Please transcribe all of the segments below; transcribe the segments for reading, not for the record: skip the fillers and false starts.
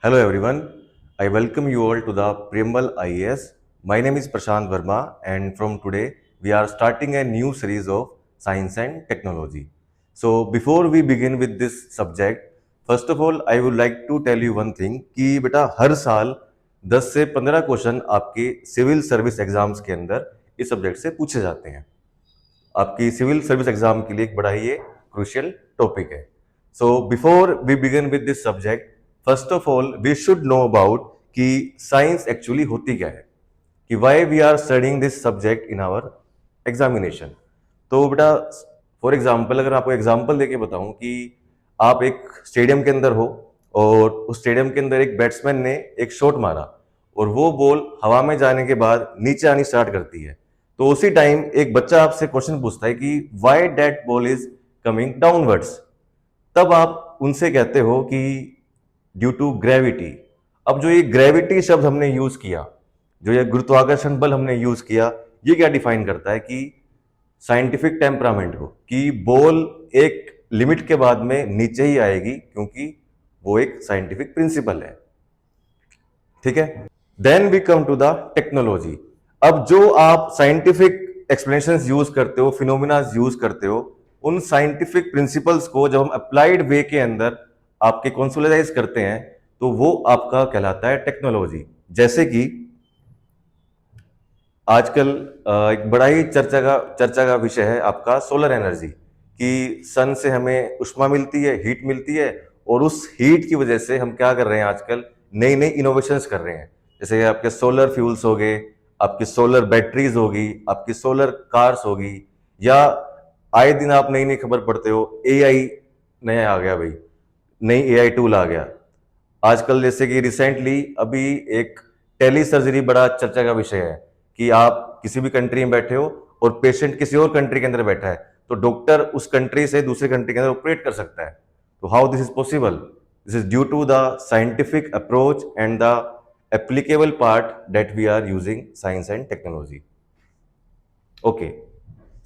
Hello everyone, I welcome you all to the Preamble IAS. My name is Prashant Verma, and from today we are starting a new series of science and technology. So before we begin with this subject, first of all I would like to tell you one thing कि बेटा हर साल 10 से 15 question आपके civil service exams के अंदर इस subject से पूछे जाते हैं. आपकी सिविल सर्विस एग्जाम के लिए एक बड़ा ही ये क्रूशियल टॉपिक है. So before we begin with this subject, first of all we should know about कि साइंस एक्चुअली होती क्या है, कि why we are studying this subject in our examination. तो बेटा फॉर एग्जाम्पल अगर आपको एग्जाम्पल देके बताऊं कि आप एक स्टेडियम के अंदर हो और उस स्टेडियम के अंदर एक बैट्समैन ने एक शॉट मारा और वो बॉल हवा में जाने के बाद नीचे आनी स्टार्ट करती है. तो उसी टाइम एक बच्चा आपसे क्वेश्चन पूछता है कि why that ball is coming downwards. तब आप उनसे कहते हो कि ड्यू टू ग्रेविटी. अब जो ये ग्रेविटी शब्द हमने यूज किया, जो ये गुरुत्वाकर्षण बल हमने यूज किया, ये क्या डिफाइन करता है कि साइंटिफिक टेम्परामेंट को, कि बॉल एक लिमिट के बाद में नीचे ही आएगी क्योंकि वो एक साइंटिफिक प्रिंसिपल है. ठीक है. Then we come to the technology. अब जो आप साइंटिफिक एक्सप्लेनेशन यूज करते हो, फिनोमिना यूज करते हो, उन साइंटिफिक प्रिंसिपल्स को जब हम अप्लाइड वे के अंदर आपके कॉन्सोलाइज करते हैं तो वो आपका कहलाता है टेक्नोलॉजी. जैसे कि आजकल एक बड़ा ही चर्चा का विषय है आपका सोलर एनर्जी, कि सन से हमें उष्मा मिलती है, हीट मिलती है, और उस हीट की वजह से हम क्या कर रहे हैं आजकल, नई नई इनोवेशंस कर रहे हैं. जैसे आपके सोलर फ्यूल्स हो गए, आपकी सोलर बैटरीज होगी, आपकी सोलर कार्स होगी, या आए दिन आप नई नई खबर पढ़ते हो एआई नया आ गया भाई, नई एआई टूल आ गया आजकल. जैसे कि रिसेंटली अभी एक टेली सर्जरी बड़ा चर्चा का विषय है, कि आप किसी भी कंट्री में बैठे हो और पेशेंट किसी और कंट्री के अंदर बैठा है, तो डॉक्टर उस कंट्री से दूसरे कंट्री के अंदर ऑपरेट कर सकता है. तो how this is possible? This is due to the scientific approach and the applicable part that we are using science and technology. Okay,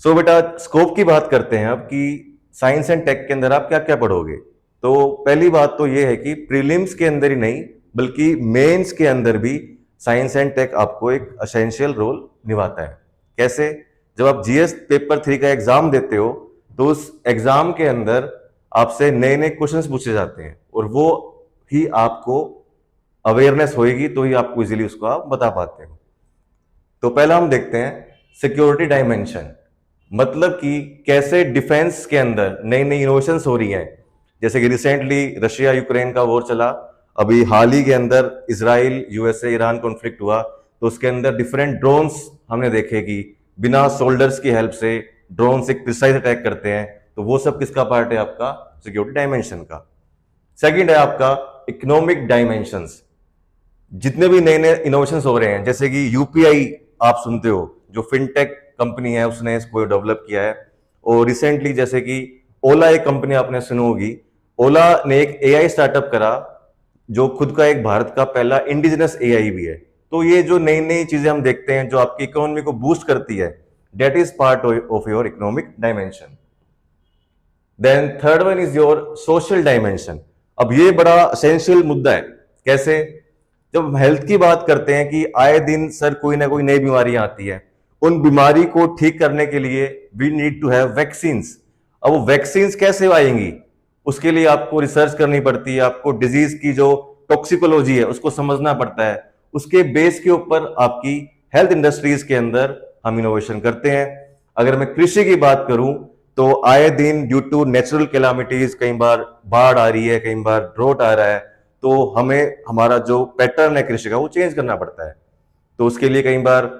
so बेटा स्कोप की बात करते हैं अब, कि साइंस एंड टेक के अंदर आप क्या क्या पढ़ोगे. तो पहली बात तो ये है कि प्रीलिम्स के अंदर ही नहीं बल्कि मेंस के अंदर भी साइंस एंड टेक आपको एक असेंशियल रोल निभाता है. कैसे? जब आप जीएस पेपर 3 का एग्जाम देते हो तो उस एग्जाम के अंदर आपसे नए नए क्वेश्चंस पूछे जाते हैं, और वो ही आपको अवेयरनेस होएगी तो ही आपको इजीली उसको आप बता पाते हो. तो पहला हम देखते हैं सिक्योरिटी डायमेंशन, मतलब कि कैसे डिफेंस के अंदर नई नई इनोवेशंस हो रही हैं. जैसे कि रिसेंटली रशिया यूक्रेन का वॉर चला, अभी हाल ही के अंदर इजराइल यूएसए ईरान कॉन्फ्लिक्ट हुआ, तो उसके अंदर डिफरेंट ड्रोन्स हमने देखे कि बिना सोल्डर्स की हेल्प से ड्रोन्स एक प्रिसाइज अटैक करते हैं. तो वो सब किसका पार्ट है? आपका सिक्योरिटी डायमेंशन का. सेकंड है आपका इकोनॉमिक डायमेंशंस. जितने भी नए नए इनोवेशन हो रहे हैं, जैसे कि यूपीआई आप सुनते हो, जो फिनटेक कंपनी है उसने इसको डेवलप किया है. और रिसेंटली जैसे कि ओला एक कंपनी आपने सुनी होगी, ओला ने एक एआई स्टार्टअप करा जो खुद का एक भारत का पहला इंडिजिनस एआई भी है. तो ये जो नई नई चीजें हम देखते हैं जो आपकी इकोनॉमी को बूस्ट करती है, that is part of your economic dimension. Then third one is your social dimension. अब ये बड़ा असेंशियल मुद्दा है. कैसे? जब हम हेल्थ की बात करते हैं कि आए दिन सर कोई ना कोई नई बीमारियां आती है, उन बीमारी को ठीक करने के लिए we need to have vaccines. अब वो वैक्सीन्स कैसे आएंगी, उसके लिए आपको रिसर्च करनी पड़ती है, आपको डिजीज की जो टॉक्सिकोलॉजी है उसको समझना पड़ता है. उसके बेस के ऊपर आपकी हेल्थ इंडस्ट्रीज के अंदर हम इनोवेशन करते हैं. अगर मैं कृषि की बात करूं तो आए दिन ड्यू टू नेचुरल कैलामिटीज, कई बार बाढ़ आ रही है, कई बार ड्रोट आ रहा है, तो हमें हमारा जो पैटर्न है कृषि का वो चेंज करना पड़ता है. तो उसके लिए कई बार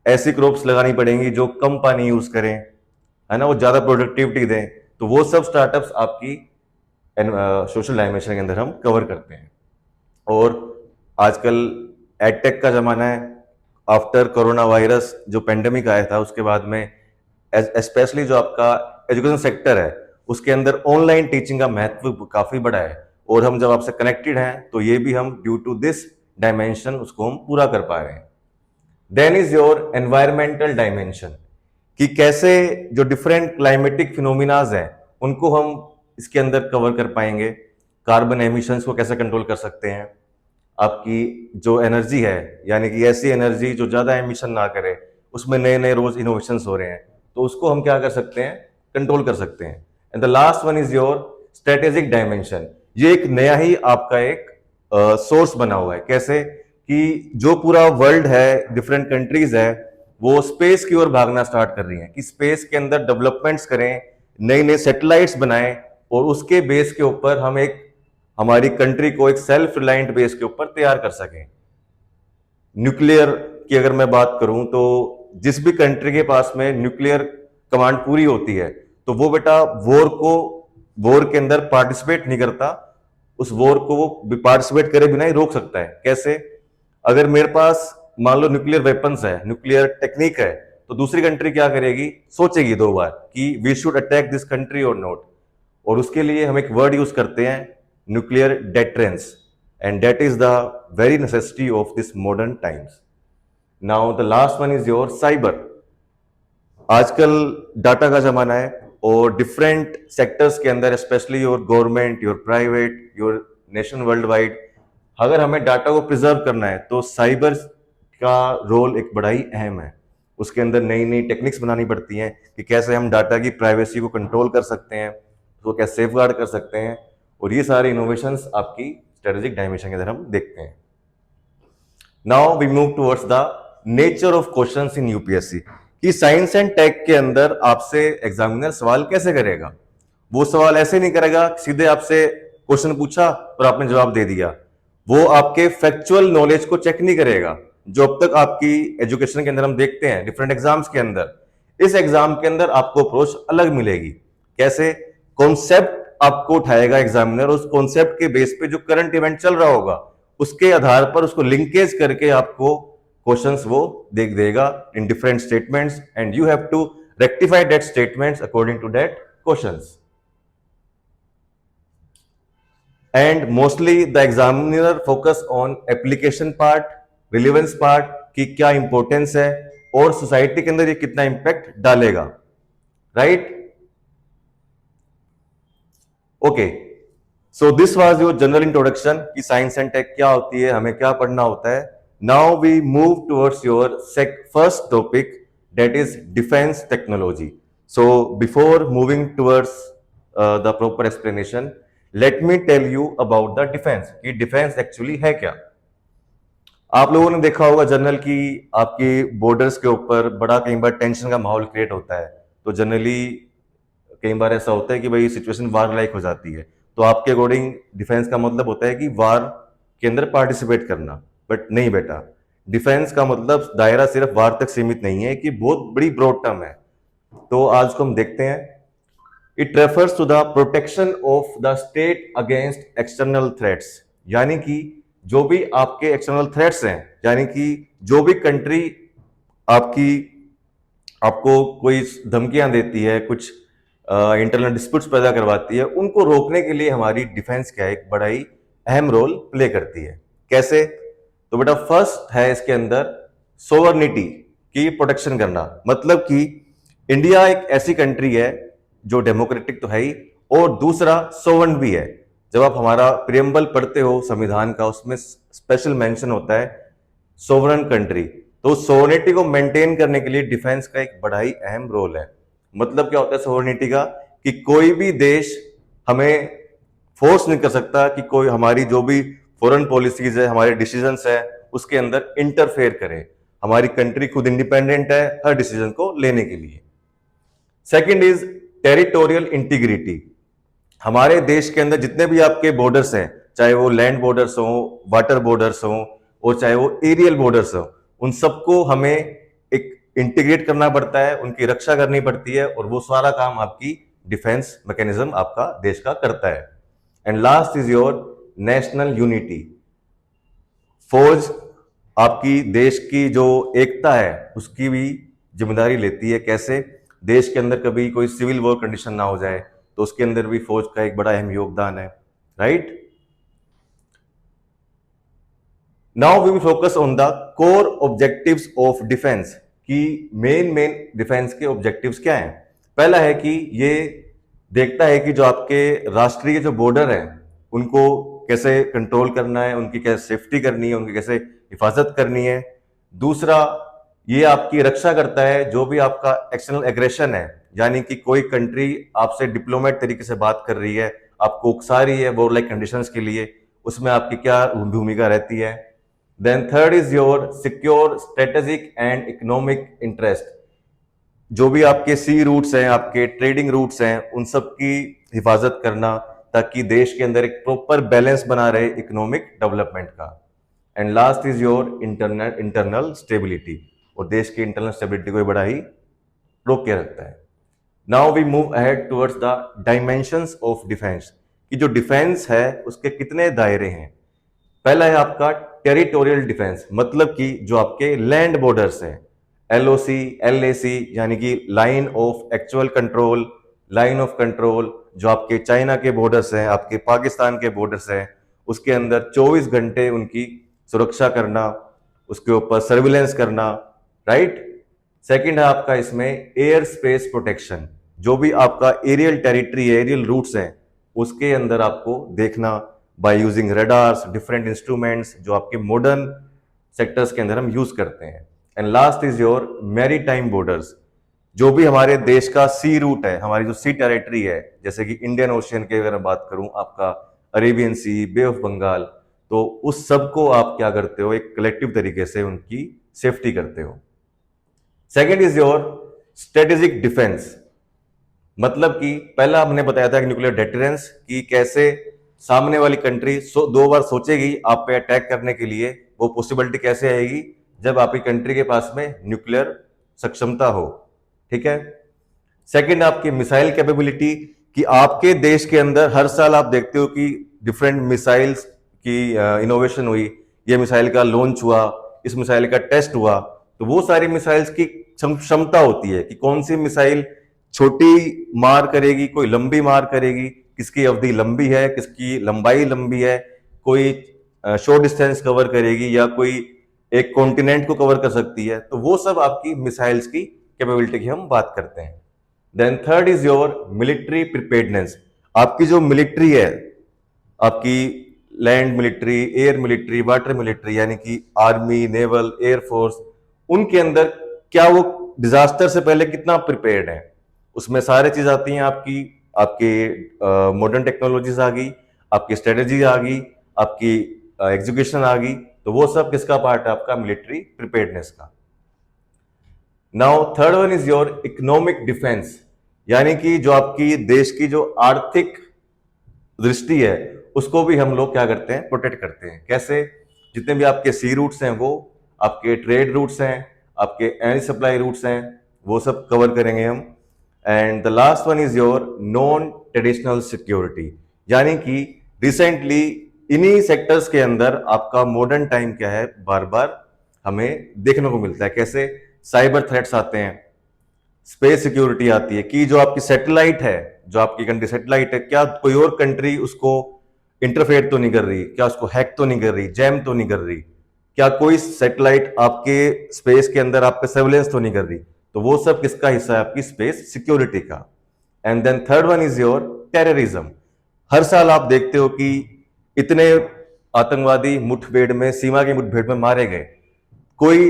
ऐसी क्रॉप्स लगानी पड़ेंगी जो कम पानी यूज करें, है ना, वो ज्यादा प्रोडक्टिविटी दें. तो वो सब स्टार्टअप्स आपकी सोशल डायमेंशन के अंदर हम कवर करते हैं. और आजकल एडटेक का जमाना है. आफ्टर कोरोना वायरस जो पेंडेमिक आया था उसके बाद में स्पेशली जो आपका एजुकेशन सेक्टर है उसके अंदर ऑनलाइन टीचिंग का महत्व काफी बड़ा है. और हम जब आपसे कनेक्टेड हैं तो ये भी हम ड्यू टू दिस डायमेंशन उसको हम पूरा कर पा रहे हैं. Then is your environmental dimension, कि कैसे जो डिफरेंट क्लाइमेटिक फिनोमिनाज हैं उनको हम इसके अंदर कवर कर पाएंगे. कार्बन एमिशंस को कैसे कंट्रोल कर सकते हैं, आपकी जो एनर्जी है, यानी कि ऐसी एनर्जी जो ज़्यादा एमिशन ना करे, उसमें नए नए रोज इनोवेशंस हो रहे हैं, तो उसको हम क्या कर सकते हैं, कंट्रोल कर सकते हैं। And the last one is your strategic dimension. ये एक नया ही आपका एक सोर्स बना हुआ है। कैसे कि जो पूरा वर्ल्ड है, डिफरेंट कंट्रीज है, वो स्पेस की ओर भागना स्टार्ट कर रही हैं कि स्पेस के अंदर डेवलपमेंट्स करें, नए नए सैटेलाइट्स बनाएं, और उसके बेस के ऊपर हम एक हमारी कंट्री को एक सेल्फ रिलायंट बेस के ऊपर तैयार कर सकें। न्यूक्लियर की अगर मैं बात करूं तो जिस भी कंट्री के पास में न्यूक्लियर कमांड पूरी होती है, तो वो बेटा वॉर के अंदर पार्टिसिपेट नहीं करता, उस वॉर को वो पार्टिसिपेट करे बिना ही रोक सकता है। कैसे? अगर मेरे पास मान लो न्यूक्लियर वेपन्स है, न्यूक्लियर टेक्निक है, तो दूसरी कंट्री क्या करेगी, सोचेगी दो बार कि we should attack this country और नॉट। और उसके लिए हम एक वर्ड यूज करते हैं, nuclear deterrence, and that is the very necessity of this modern times. Now the last one is your cyber. आजकल डाटा का जमाना है, और डिफरेंट सेक्टर्स के अंदर, specially your government, your private, your nation worldwide, अगर हमें data को प्रिजर्व करना है तो साइबर का रोल एक बड़ा ही अहम है। उसके अंदर नई नई टेक्निक्स बनानी पड़ती हैं कि कैसे हम डाटा की प्राइवेसी को कंट्रोल कर सकते हैं, उसको कैसे सेफगार्ड कर सकते हैं, और ये सारे इनोवेशंस आपकी स्ट्रेटेजिक डायमेंशन के अंदर हम देखते हैं। Now we move towards the nature of questions in UPSC, कि साइंस एंड टेक के अंदर आपसे एग्जामिनर सवाल कैसे करेगा। वो सवाल ऐसे नहीं करेगा सीधे आपसे क्वेश्चन पूछा और आपने जवाब दे दिया। वो आपके फैक्चुअल नॉलेज को चेक नहीं करेगा, जो अब तक आपकी एजुकेशन के अंदर हम देखते हैं डिफरेंट एग्जाम्स के अंदर। इस एग्जाम के अंदर आपको अप्रोच अलग मिलेगी। कैसे? कॉन्सेप्ट आपको उठाएगा एग्जामिनर, उस कॉन्सेप्ट के बेस पे जो करंट इवेंट चल रहा होगा उसके आधार पर उसको लिंकेज करके आपको क्वेश्चंस वो देख देगा in different statements, and you have to rectify that statements according to that questions. And mostly the examiner focus on application part, relevance part, कि क्या इंपॉर्टेंस है और सोसाइटी के अंदर ये कितना इंपैक्ट डालेगा। Right? Okay, so this was your general introduction कि साइंस एंड टेक क्या होती है, हमें क्या पढ़ना होता है। Now we move towards your first topic, that is defence technology. So before moving towards the proper explanation, let me tell you about the defence, कि डिफेंस एक्चुअली है क्या। आप लोगों ने देखा होगा जनरल की आपकी बॉर्डर्स के ऊपर बड़ा कई बार टेंशन का माहौल क्रिएट होता है, तो जनरली कई बार ऐसा होता है कि भाई सिचुएशन वार लाइक हो जाती है, तो आपके अकॉर्डिंग डिफेंस का मतलब होता है कि वार के अंदर पार्टिसिपेट करना। बट नहीं बेटा, डिफेंस का मतलब दायरा सिर्फ वार तक सीमित नहीं है, कि बहुत बड़ी ब्रॉड टर्म है। तो आज को हम देखते हैं। It refers to the protection of the state against external threats, यानी कि जो भी आपके एक्सटर्नल थ्रेट्स हैं, यानी कि जो भी कंट्री आपकी आपको कोई धमकियां देती है, कुछ इंटरनल डिस्प्यूट्स पैदा करवाती है, उनको रोकने के लिए हमारी डिफेंस क्या है, एक बड़ा ही अहम रोल प्ले करती है। कैसे? तो बेटा फर्स्ट है इसके अंदर सोवर्निटी की प्रोटेक्शन करना, मतलब कि इंडिया एक ऐसी कंट्री है जो डेमोक्रेटिक तो है ही, और दूसरा सोवर्न भी है। जब आप हमारा प्रियम्बल पढ़ते हो संविधान का, उसमें स्पेशल मेंशन होता है सोवरन कंट्री। तो सोवरेनिटी को मेंटेन करने के लिए डिफेंस का एक बड़ा ही अहम रोल है। मतलब क्या होता है सोवरेनिटी का, कि कोई भी देश हमें फोर्स नहीं कर सकता कि कोई हमारी जो भी फॉरेन पॉलिसीज है, हमारे डिसीजंस है, उसके अंदर इंटरफेयर करे। हमारी कंट्री खुद इंडिपेंडेंट है हर डिसीजन को लेने के लिए। Second is territorial integrity. हमारे देश के अंदर जितने भी आपके बॉर्डर्स हैं, चाहे वो लैंड बॉर्डर्स हो, वाटर बॉर्डर्स हो, और चाहे वो एरियल बॉर्डर्स हो, उन सबको हमें एक इंटीग्रेट करना पड़ता है, उनकी रक्षा करनी पड़ती है, और वो सारा काम आपकी डिफेंस मैकेनिज्म आपका देश का करता है। And last is your national unity. फौज आपकी देश की जो एकता है उसकी भी जिम्मेदारी लेती है। कैसे? देश के अंदर कभी कोई सिविल वॉर कंडीशन ना हो जाए, तो उसके अंदर भी फौज का एक बड़ा अहम योगदान है। Right? Now we will focus on the core objectives of defence, कि मेन डिफेंस के ऑब्जेक्टिव्स क्या हैं। पहला है कि ये देखता है कि जो आपके राष्ट्रीय जो बॉर्डर है उनको कैसे कंट्रोल करना है, उनकी कैसे सेफ्टी करनी है, उनकी कैसे हिफाजत करनी है। दूसरा, ये आपकी रक्षा करता है जो भी आपका एक्सटर्नल एग्रेशन है, यानी कि कोई कंट्री आपसे डिप्लोमेट तरीके से बात कर रही है, आपको उकसा रही है वॉर लाइक कंडीशंस के लिए, उसमें आपकी क्या भूमिका रहती है। Then third is your secure strategic and economic interest. जो भी आपके सी रूट्स हैं, आपके ट्रेडिंग रूट्स हैं, उन सब की हिफाजत करना, ताकि देश के अंदर एक प्रॉपर बैलेंस बना रहे इकोनॉमिक डेवलपमेंट का। And last is your internal stability, और देश की इंटरनल स्टेबिलिटी को बड़ा ही रोक के रखता है। Now we move ahead towards the dimensions of defence, कि जो डिफेंस है उसके कितने दायरे हैं। पहला है आपका टेरिटोरियल डिफेंस, मतलब कि जो आपके लैंड बॉर्डर्स हैं, एलओसी, एलएसी, यानी कि line of actual control, line of control, जो आपके चाइना के बॉर्डर्स हैं, आपके पाकिस्तान के बॉर्डर्स हैं, उसके अंदर 24 घंटे उनकी सुरक्षा करना, उसके ऊपर सर्विलेंस करना, राइट। सेकंड है आपका इसमें एयर स्पेस प्रोटेक्शन, जो भी आपका एरियल टेरिटरी है, एरियल रूट्स हैं, उसके अंदर आपको देखना by using radars, different instruments जो आपके मॉडर्न सेक्टर्स के अंदर हम यूज करते हैं। And last is your maritime borders, जो भी हमारे देश का सी रूट है, हमारी जो सी टेरिटरी है, जैसे कि इंडियन ओशियन की अगर मैं बात करूं, आपका Arabian Sea, Bay of Bengal, तो उस सब को आप क्या करते हो, एक कलेक्टिव तरीके से उनकी सेफ्टी करते हो। Second is your strategic defence, मतलब कि पहला हमने बताया था कि न्यूक्लियर डेटरेंस, कि कैसे सामने वाली कंट्री दो बार सोचेगी आप पे अटैक करने के लिए। वो पॉसिबिलिटी कैसे आएगी, जब आपकी कंट्री के पास में न्यूक्लियर सक्षमता हो, ठीक है। सेकंड, आपकी मिसाइल कैपेबिलिटी, कि आपके देश के अंदर हर साल आप देखते हो कि डिफरेंट मिसाइल्स की इनोवेशन हुई, ये मिसाइल का लॉन्च हुआ, इस मिसाइल का टेस्ट हुआ, तो वो सारी मिसाइल्स की क्षमता होती है कि कौन सी मिसाइल छोटी मार करेगी, कोई लंबी मार करेगी, किसकी अवधि लंबी है, किसकी लंबाई लंबी है, कोई शॉर्ट डिस्टेंस कवर करेगी या कोई एक कॉन्टिनेंट को कवर कर सकती है। तो वो सब आपकी मिसाइल्स की कैपेबिलिटी की हम बात करते हैं। Then third is your military preparedness, आपकी जो मिलिट्री है, आपकी land military, air military, water military, यानी कि आर्मी, नेवल, एयरफोर्स, उनके अंदर क्या वो डिजास्टर से पहले कितना प्रिपेयर्ड है। उसमें सारी चीज आती हैं आपकी, आपके मॉडर्न टेक्नोलॉजीज आ गई, आपकी स्ट्रेटेजी आ गई, आपकी एग्जीक्यूशन आ गई, तो वो सब किसका पार्ट है, आपका मिलिट्री प्रिपेयर्डनेस का। Now third one is your economic defence, यानी कि जो आपकी देश की जो आर्थिक दृष्टि है, उसको भी हम लोग क्या करते हैं, प्रोटेक्ट करते हैं। कैसे, जितने भी आपके सी रूट्स हैं, वो आपके ट्रेड रूट्स हैं, आपके एनर्जी सप्लाई रूट्स हैं, वो सब कवर करेंगे हम। And the last one is your non traditional security, यानी कि रिसेंटली इन्हीं सेक्टर्स के अंदर आपका मॉडर्न टाइम क्या है, बार बार हमें देखने को मिलता है। कैसे, साइबर थ्रेट्स आते हैं, स्पेस सिक्योरिटी आती है, कि जो आपकी सैटेलाइट है, जो आपकी कंट्री सैटेलाइट है, क्या कोई और कंट्री उसको इंटरफेयर तो नहीं कर रही, क्या उसको हैक तो नहीं कर रही, जैम तो नहीं कर रही, क्या कोई सैटेलाइट आपके स्पेस के अंदर आप पे सर्विलेंस तो नहीं कर रही। तो वो सब किसका हिस्सा है, आपकी स्पेस सिक्योरिटी का। And then third one is your terrorism. हर साल आप देखते हो कि इतने आतंकवादी मुठभेड़ में, सीमा की मुठभेड़ में मारे गए, कोई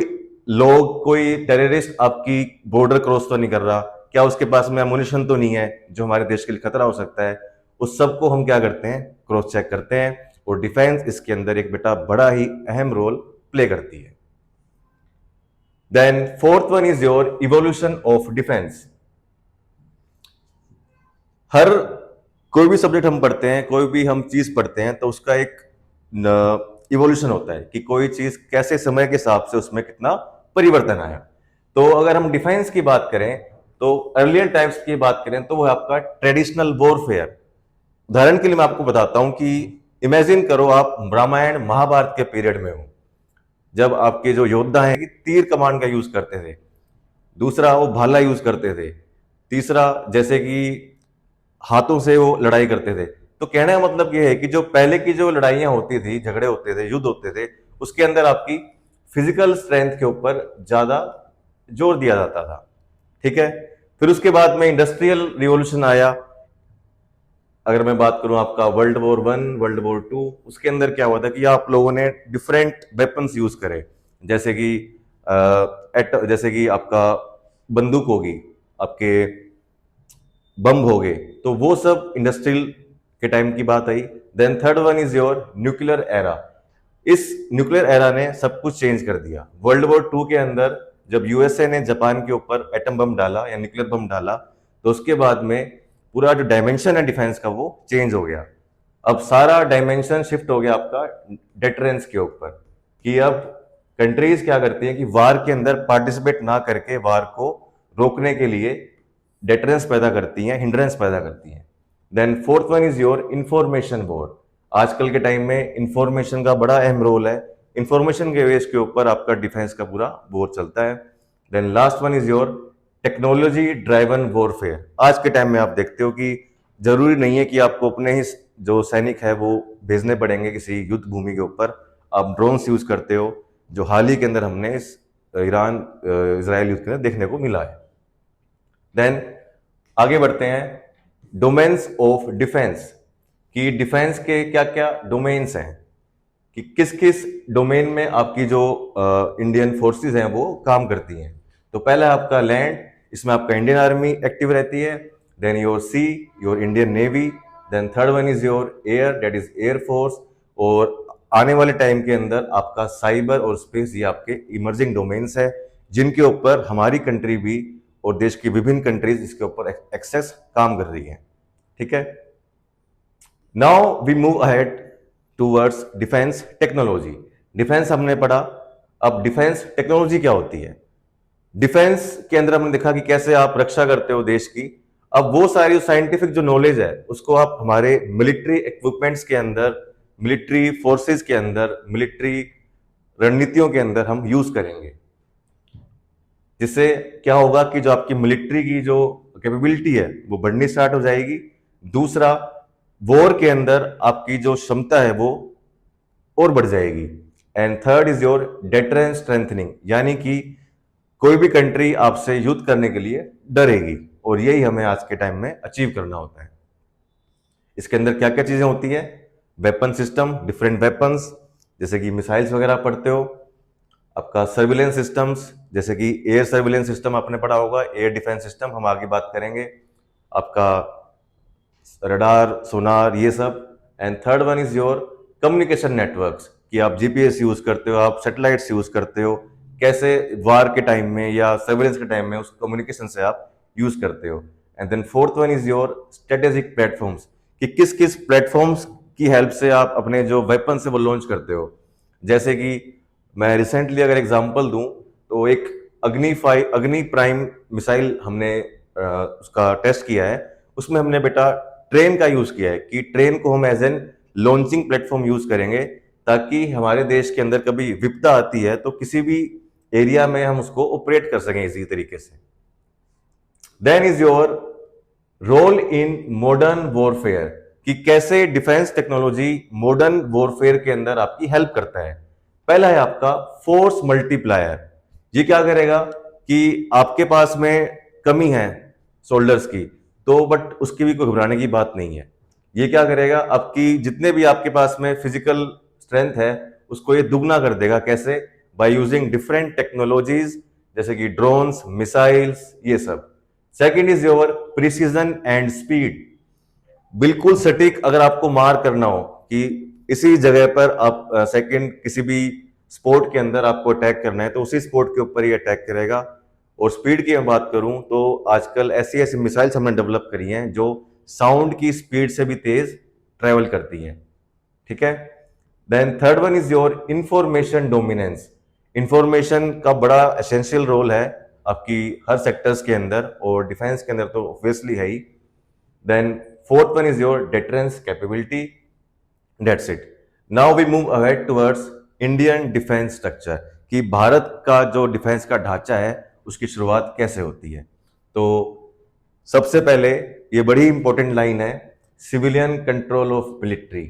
लोग, कोई टेररिस्ट आपकी बॉर्डर क्रॉस तो नहीं कर रहा, क्या उसके पास में एमुनिशन तो नहीं है जो हमारे देश के लिए खतरा हो सकता है। उस सब को हम क्या करते हैं, क्रॉस चेक करते हैं, और डिफेंस इसके अंदर एक बेटा बड़ा ही अहम रोल प्ले करती है। Then fourth one is your evolution of defence. हर कोई भी सब्जेक्ट हम पढ़ते हैं, कोई भी हम चीज पढ़ते हैं, तो उसका एक इवोल्यूशन होता है कि कोई चीज कैसे समय के हिसाब से उसमें कितना परिवर्तन आया। तो अगर हम डिफेंस की बात करें, तो अर्लियर टाइम्स की बात करें, तो वो आपका ट्रेडिशनल वॉरफेयर। उदाहरण के लिए मैं आपको बताता हूं कि इमेजिन करो आप रामायण महाभारत के पीरियड में हो, जब आपके जो योद्धा हैं कि तीर कमान का यूज करते थे, दूसरा वो भाला यूज करते थे, तीसरा जैसे कि हाथों से वो लड़ाई करते थे। तो कहने का मतलब ये है कि जो पहले की जो लड़ाइयां होती थी, झगड़े होते थे, युद्ध होते थे, उसके अंदर आपकी फिजिकल स्ट्रेंथ के ऊपर ज्यादा जोर दिया जाता था, ठीक है। फिर उसके बाद में इंडस्ट्रियल रिवॉल्यूशन आया, अगर मैं बात करूं आपका वर्ल्ड वॉर 1, वर्ल्ड वॉर 2, उसके अंदर क्या हुआ था कि आप लोगों ने डिफरेंट वेपन्स यूज करे, जैसे कि जैसे कि आपका बंदूक होगी, आपके बम हो गए, तो वो सब इंडस्ट्रियल के टाइम की बात आई। Then third one is your nuclear era. इस न्यूक्लियर एरा ने सब कुछ चेंज कर दिया। वर्ल्ड वॉर 2 के अंदर जब यूएसए ने जापान के ऊपर एटम बम डाला या न्यूक्लियर बम डाला, तो उसके बाद में पूरा जो डायमेंशन है डिफेंस का वो चेंज हो गया। अब सारा डायमेंशन शिफ्ट हो गया आपका डेटरेंस के ऊपर, कि अब कंट्रीज क्या करती हैं कि वार के अंदर पार्टिसिपेट ना करके वार को रोकने के लिए डेटरेंस पैदा करती हैं, हिंड्रेंस पैदा करती हैं। Then fourth one is your information war. आजकल के टाइम में इंफॉर्मेशन का बड़ा अहम रोल है। इंफॉर्मेशन के बेस के ऊपर आपका डिफेंस का पूरा वॉर चलता है। Then last one is your technology driven warfare. आज के टाइम में आप देखते हो कि जरूरी नहीं है कि आपको अपने ही जो सैनिक है वो भेजने पड़ेंगे किसी युद्ध भूमि के ऊपर। आप ड्रोन्स यूज करते हो, जो हाल ही के अंदर हमने इस ईरान इजराइल युद्ध के अंदर देखने को मिला है। देन आगे बढ़ते हैं, डोमेन्स ऑफ डिफेंस, कि डिफेंस के क्या क्या डोमेन्स हैं, कि किस किस डोमेन में आपकी जो इंडियन फोर्सेस हैं वो काम करती हैं। तो पहला है आपका लैंड, इसमें आपका इंडियन आर्मी एक्टिव रहती है। Then your sea, your Indian Navy. Then third one is your air, that is air force. और आने वाले टाइम के अंदर आपका साइबर और स्पेस, ये आपके इमर्जिंग डोमेन्स है, जिनके ऊपर हमारी कंट्री भी और देश की विभिन्न कंट्रीज इसके ऊपर एक्सेस काम कर रही है। ठीक है, now we move ahead towards defence technology. Defence हमने पढ़ा, अब डिफेंस टेक्नोलॉजी क्या होती है। डिफेंस के अंदर हमने देखा कि कैसे आप रक्षा करते हो देश की। अब वो सारी साइंटिफिक जो नॉलेज है उसको आप हमारे मिलिट्री इक्विपमेंट्स के अंदर, मिलिट्री फोर्सेस के अंदर, मिलिट्री रणनीतियों के अंदर हम यूज करेंगे, जिससे क्या होगा कि जो आपकी मिलिट्री की जो कैपेबिलिटी है वो बढ़नी स्टार्ट हो जाएगी। दूसरा, वॉर के अंदर आपकी जो क्षमता है वो और बढ़ जाएगी। And third is your deterrence strengthening, यानी कि कोई भी कंट्री आपसे युद्ध करने के लिए डरेगी, और यही हमें आज के टाइम में अचीव करना होता है। इसके अंदर क्या क्या चीजें होती हैं, वेपन सिस्टम, डिफरेंट वेपन्स, जैसे कि मिसाइल्स वगैरह पढ़ते हो। आपका सर्विलेंस सिस्टम्स, जैसे कि एयर सर्विलेंस सिस्टम आपने पढ़ा होगा, एयर डिफेंस सिस्टम हम आगे बात करेंगे। आपका रडार, सोनार, ये सब। And third one is your communication networks, कि आप जीपीएस यूज करते हो, आप सैटेलाइट्स यूज करते हो, कैसे वार के टाइम में या सर्विलेंस के टाइम में उस कम्युनिकेशन से आप यूज करते हो। And then fourth one is your strategic platforms, कि किस किस प्लेटफॉर्म्स की हेल्प से आप अपने जो वेपन से वो लॉन्च करते हो। जैसे कि मैं रिसेंटली अगर एग्जांपल दूं तो एक अग्नि प्राइम मिसाइल हमने उसका टेस्ट किया है। उसमें हमने बेटा ट्रेन का यूज किया है, कि ट्रेन को हम as an launching platform use करेंगे, ताकि हमारे देश के अंदर कभी विपदा आती है तो किसी भी एरिया में हम उसको ऑपरेट कर सकें इसी तरीके से। Then is your role in modern warfare, कि कैसे डिफेंस टेक्नोलॉजी मॉडर्न वॉरफेयर के अंदर आपकी हेल्प करता है। पहला है आपका फोर्स मल्टीप्लायर। ये क्या करेगा कि आपके पास में कमी है सोल्डर्स की, तो बट उसकी भी कोई घबराने की बात नहीं है। ये क्या करेगा, आपकी जितने भी आपके पास में फिजिकल स्ट्रेंथ है उसको ये दुगना कर देगा। कैसे? बाय यूजिंग डिफरेंट टेक्नोलॉजीज, जैसे कि ड्रोन्स, मिसाइल्स, ये सब। Second is your precision and speed. बिल्कुल सटीक अगर आपको मार करना हो कि इसी जगह पर आप सेकंड किसी भी स्पोर्ट के अंदर आपको अटैक करना है तो उसी स्पोर्ट के ऊपर ही अटैक करेगा। और स्पीड की मैं बात करूं तो आजकल ऐसी ऐसी मिसाइल्स हमने डेवलप करी हैं जो साउंड की स्पीड से भी तेज ट्रेवल करती हैं। ठीक है, then third one is your information dominance. Information का बड़ा एसेंशियल रोल है आपकी हर सेक्टर्स के अंदर, और डिफेंस के अंदर तो ऑब्वियसली है ही। Then fourth one is your deterrence capability. That's it. Now we move ahead towards Indian defence structure, कि भारत का जो डिफेंस का ढांचा है उसकी शुरुआत कैसे होती है। तो सबसे पहले ये बड़ी इंपॉर्टेंट लाइन है, सिविलियन कंट्रोल ऑफ मिलिट्री।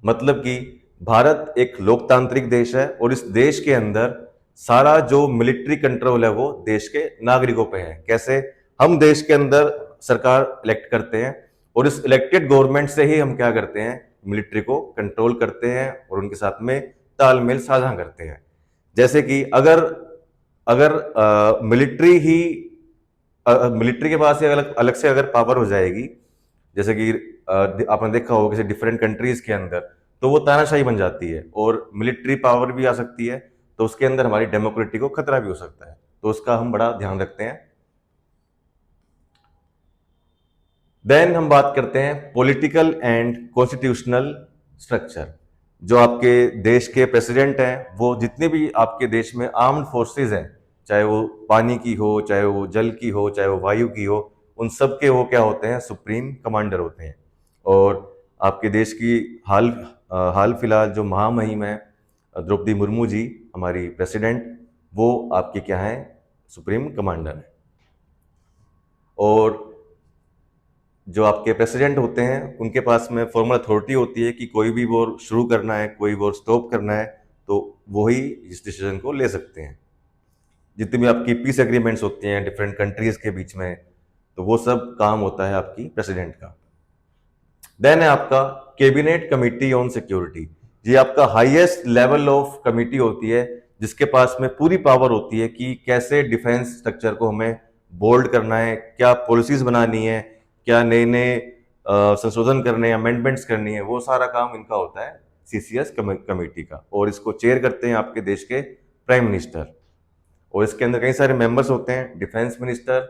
मतलब कि भारत एक लोकतांत्रिक देश है और इस देश के अंदर सारा जो मिलिट्री कंट्रोल है वो देश के नागरिकों पे है। कैसे? हम देश के अंदर सरकार इलेक्ट करते हैं और इस इलेक्टेड गवर्नमेंट से ही हम क्या करते हैं, मिलिट्री को कंट्रोल करते हैं और उनके साथ में तालमेल साझा करते हैं। जैसे कि अगर अगर मिलिट्री ही मिलिट्री के पास ही अलग अलग से अगर पावर हो जाएगी, जैसे कि आपने देखा होगा किसी डिफरेंट कंट्रीज के अंदर, तो वो तानाशाही बन जाती है और मिलिट्री पावर भी आ सकती है, तो उसके अंदर हमारी डेमोक्रेसी को खतरा भी हो सकता है, तो उसका हम बड़ा ध्यान रखते हैं। देन हम बात करते हैं पॉलिटिकल एंड कॉन्स्टिट्यूशनल स्ट्रक्चर। जो आपके देश के प्रेसिडेंट हैं, वो जितने भी आपके देश में आर्म्ड फोर्सेस हैं, चाहे वो पानी की हो, चाहे वो जल की हो, चाहे वो वायु की हो, उन सब के वो क्या होते हैं, सुप्रीम कमांडर होते हैं। और आपके देश की हाल फिलहाल जो महामहिम है द्रौपदी मुर्मू जी, हमारी प्रेसिडेंट, वो आपके क्या हैं, सुप्रीम कमांडर हैं। और जो आपके प्रेसिडेंट होते हैं, उनके पास में फॉर्मल अथॉरिटी होती है कि कोई भी वॉर शुरू करना है, कोई वॉर स्टॉप करना है, तो वो ही इस डिसीजन को ले सकते हैं। जितनी भी आपकी पीस एग्रीमेंट्स होती हैं डिफरेंट कंट्रीज के बीच में, तो वो सब काम होता है आपकी प्रेसिडेंट का। देन है आपका कैबिनेट कमिटी ऑन सिक्योरिटी। ये आपका हाईएस्ट लेवल ऑफ कमिटी होती है, जिसके पास में पूरी पावर होती है कि कैसे डिफेंस स्ट्रक्चर को हमें बोल्ड करना है, क्या पॉलिसीज बनानी है, क्या नए नए संशोधन करने, अमेंडमेंट्स करनी है, वो सारा काम इनका होता है सीसीएस कमेटी का। और इसको चेयर करते हैं आपके देश के प्राइम मिनिस्टर। और इसके अंदर कई सारे मेंबर्स होते हैं, डिफेंस मिनिस्टर,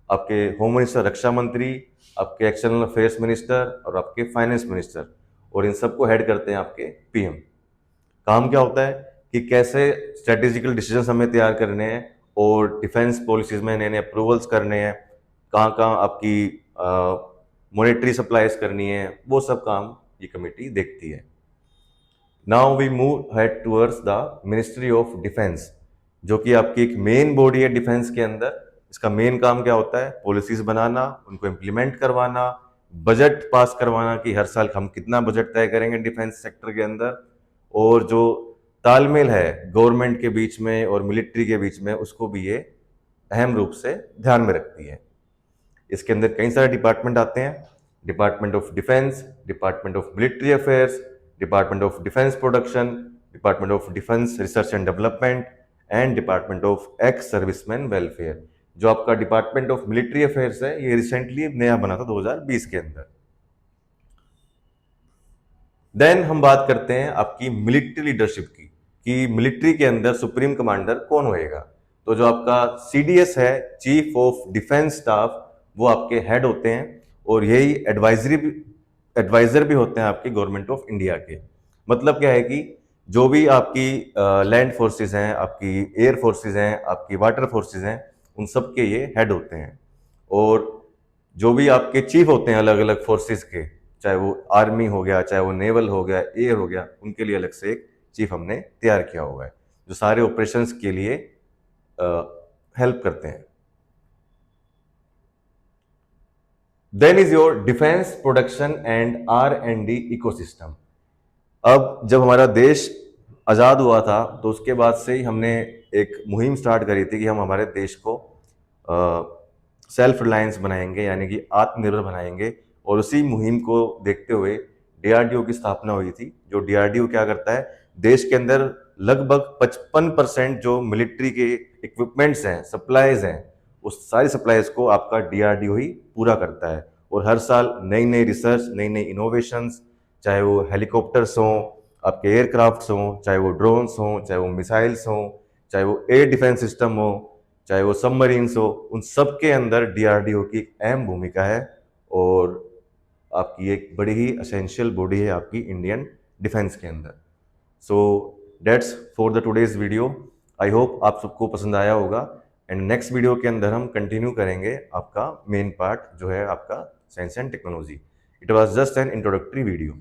आपके होम मिनिस्टर, रक्षा मंत्री, आपके एक्सटर्नल अफेयर्स मिनिस्टर और आपके फाइनेंस मिनिस्टर। और इन सबको हेड करते हैं आपके पीएम। काम क्या होता है कि कैसे स्ट्रेटेजिकल डिसीजन हमें तैयार करने हैं और डिफेंस पॉलिसीज में नए नए अप्रूवल्स करने हैं, कहाँ कहाँ आपकी मॉनेटरी सप्लाईज करनी है, वो सब काम ये कमेटी देखती है। Now we move head towards the ministry of defence, जो कि आपकी एक मेन बॉडी है डिफेंस के अंदर। इसका मेन काम क्या होता है, पॉलिसीज बनाना, उनको इम्प्लीमेंट करवाना, बजट पास करवाना कि हर साल हम कितना बजट तय करेंगे डिफेंस सेक्टर के अंदर, और जो तालमेल है गवर्नमेंट के बीच में और मिलिट्री के बीच में, उसको भी ये अहम रूप से ध्यान में रखती है। इसके अंदर कई सारे डिपार्टमेंट आते हैं, department of defence, department of military affairs, department of defence production, department of defence research and development and department of ex serviceman welfare. जो आपका डिपार्टमेंट ऑफ मिलिट्री अफेयर्स है, ये रिसेंटली नया बना था 2020 के अंदर। देन हम बात करते हैं आपकी मिलिट्री लीडरशिप की, कि मिलिट्री के अंदर सुप्रीम कमांडर कौन होएगा। तो जो आपका सीडीएस है, चीफ ऑफ डिफेंस स्टाफ, वो आपके हेड होते हैं और यही एडवाइजर भी होते हैं आपके गवर्नमेंट ऑफ इंडिया के। मतलब क्या है कि जो भी आपकी लैंड फोर्सेस हैं, आपकी एयर फोर्सेस हैं, आपकी वाटर फोर्सेस हैं, उन सब के ये हेड होते हैं। और जो भी आपके चीफ होते हैं अलग अलग फोर्सेस के, चाहे वो आर्मी हो गया, चाहे वो नेवल हो गया, एयर हो गया, उनके लिए अलग से एक चीफ हमने तैयार किया हुआ है, जो सारे ऑपरेशंस के लिए हेल्प करते हैं। Then is your defence production and R&D ecosystem. अब जब हमारा देश आज़ाद हुआ था, तो उसके बाद से ही हमने एक मुहिम स्टार्ट करी थी कि हम हमारे देश को सेल्फ रिलायंस बनाएंगे, यानी कि आत्मनिर्भर बनाएंगे। और उसी मुहिम को देखते हुए डीआरडीओ की स्थापना हुई थी। जो डीआरडीओ क्या करता है, देश के अंदर लगभग 55% जो मिलिट्री के इक्विपमेंट्स हैं, सप्लाईज हैं, उस सारी सप्लाईज को आपका डीआरडीओ ही पूरा करता है। और हर साल नई नई रिसर्च, नई नई इनोवेशंस, चाहे वो हेलीकॉप्टर्स हों, आपके एयरक्राफ्ट्स हों, चाहे वो ड्रोन्स हों, चाहे वो मिसाइल्स हों, चाहे वो एयर डिफेंस सिस्टम हो, चाहे वो सबमरीन्स हो, उन सब के अंदर डीआरडीओ की एक अहम भूमिका है। और आपकी एक बड़ी ही असेंशियल बॉडी है आपकी इंडियन डिफेंस के अंदर। So that's for the today's video. I hope आप सबको पसंद आया होगा। एंड नेक्स्ट वीडियो के अंदर हम कंटिन्यू करेंगे आपका मेन पार्ट, जो है आपका science and technology. It was just an introductory video.